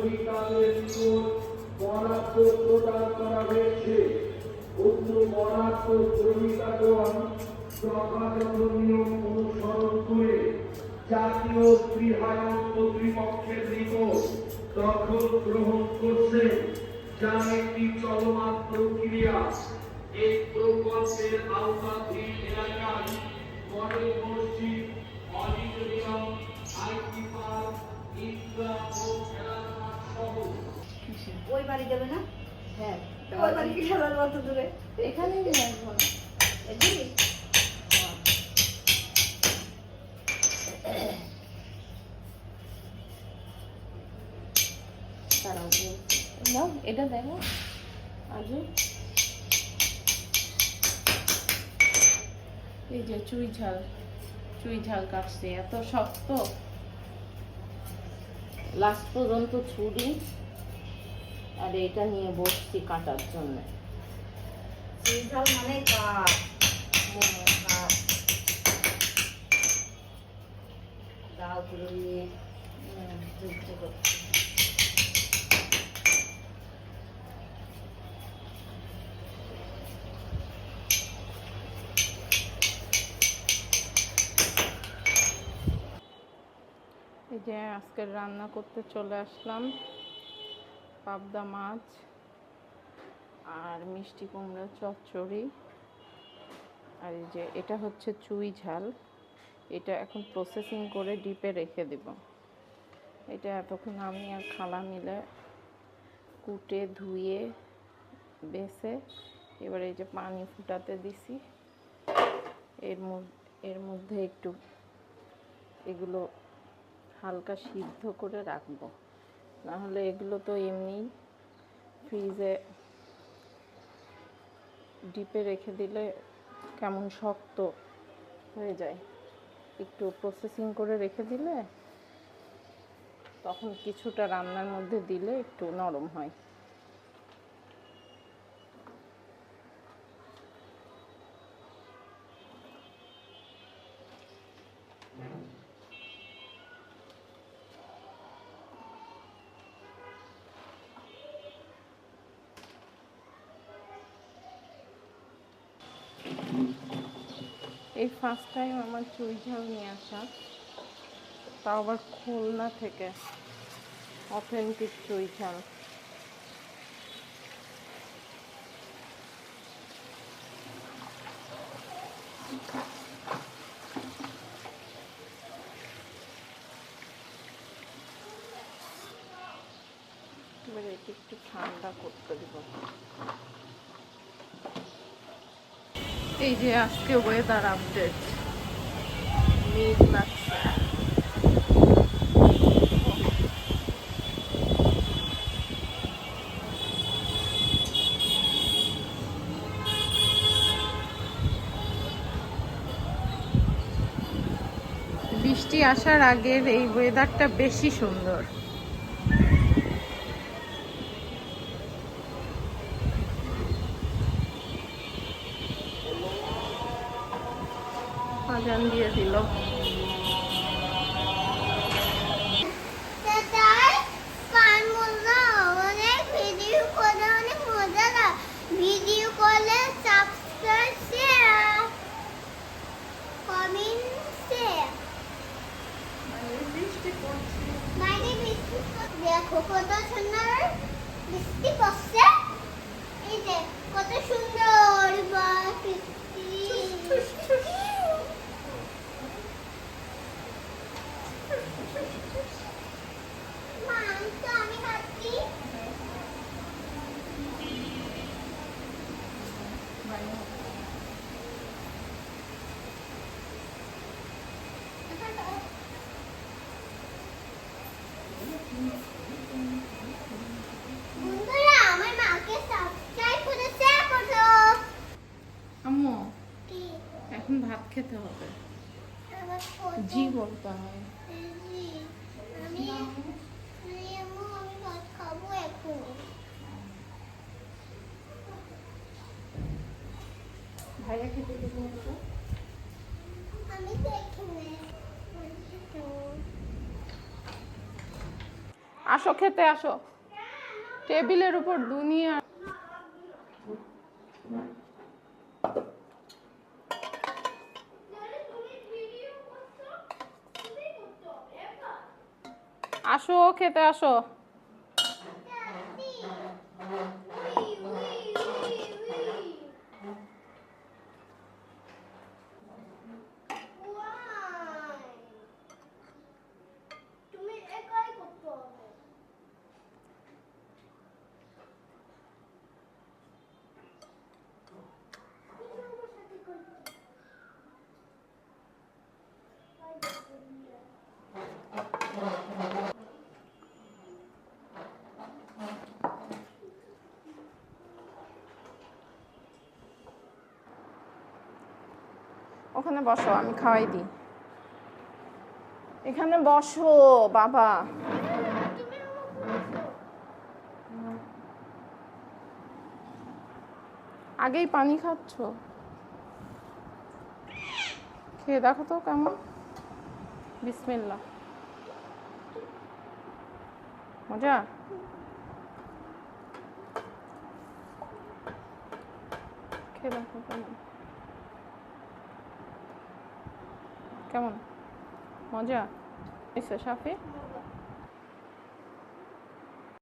শ্রমিকদের নিকট বরাদ্দ প্রদান করা হয়েছে। উক্ত বরাদ্দ শ্রমিকগণ যথাযথ নিয়ম অনুসরণ করে জাতীয় গৃহায়ণ কর্তৃপক্ষের নিকট দখল গ্রহণ করছে, যা একটি চলমান প্রক্রিয়া। এই প্রকল্পের আওতাধীন এলাকায় মডেল মসজিদ, অডিটোরিয়াম, আইটি পার্ক, ঈদগাহ ও খেলার মাঠ সহ ওই বাড়ি যাবে না? হ্যাঁ, ওই বাড়ি কি খেলার মতো দূরে? এখানেই রাখবো না। এদিকে? দাঁড়াও, নাও এটা দেখো আজু। এই যে চুই ঝাল কাটছে, এত শক্ত, লাস্ট পর্যন্ত ছুরি আর এটা নিয়ে বসছি কাটার জন্য। ঝাল মানে কাঠ। কাঠ ডালগুলো নিয়ে যুদ্ধ করছে। এই যে আজকে রান্না করতে চলে আসলাম, পাবদা মাছ আর মিষ্টি কুমড়া চচ্চড়ি। আর এই যে এটা হচ্ছে চুই ঝাল, এটা এখন প্রসেসিং করে ডিপে রেখে দেব। এটা এতক্ষণ আমি আর খালা মিলে কুটে ধুয়ে বেছে এবার এই যে পানি ফুটাতে দিছি। এর মধ্যে একটু এগুলো হালকা সিদ্ধ করে রাখবো, নাহলে এগুলো তো এমনি ফ্রিজে ডিপে রেখে দিলে কেমন শক্ত হয়ে যায়। একটু প্রসেসিং করে রেখে দিলে তখন কিছুটা রান্নার মধ্যে দিলে একটু নরম হয়। এই ফার্স্ট টাইম আমার চুই ঝাল নিয়ে আসা, তাও আবার খুলনা থেকে, অথেন্টিক চুই ঝাল। এবার এটি একটু ঠান্ডা করতে দিব। এই যে আজকে ওয়েদার আপডেট, মেঘ লাগছে। বৃষ্টি আসার আগের এই ওয়েদারটা বেশি সুন্দর। আজান দিয়ে দিল। ভিডিও কলে সাবস্ক্রাইব শেয়ার কমেন্ট শেয়ার। দেখো কত সুন্দর বৃষ্টি পড়ছে, এই যে কত সুন্দর বৃষ্টি। আমি খাচ্ছি। বন্ধুরা আমার মাকে সাবস্ক্রাইব করে শেয়ার করো। আম্মু কি এখন ভাত খেতে হবে, আমার জি বলতে হয়। আমি ভাত খাবো এখন। ভাইয়া খেতে দেবো। আমি দেখি আসো খেতে আসো, টেবিলের উপর দুনিয়া। আসো খেতে আসো। তুমি একাই করতে হবে। ওখানে বসো, আমি খাওয়াই দিই। এখানে বসো বাবা। তুমি আমাকে আগেই পানি খাচ্ছ, খেয়ে দেখো তো কেমন। বিসমিল্লাহ। মজা? খেয়ে দেখো কেমন, কেমন মজা হয়েছে সাফি?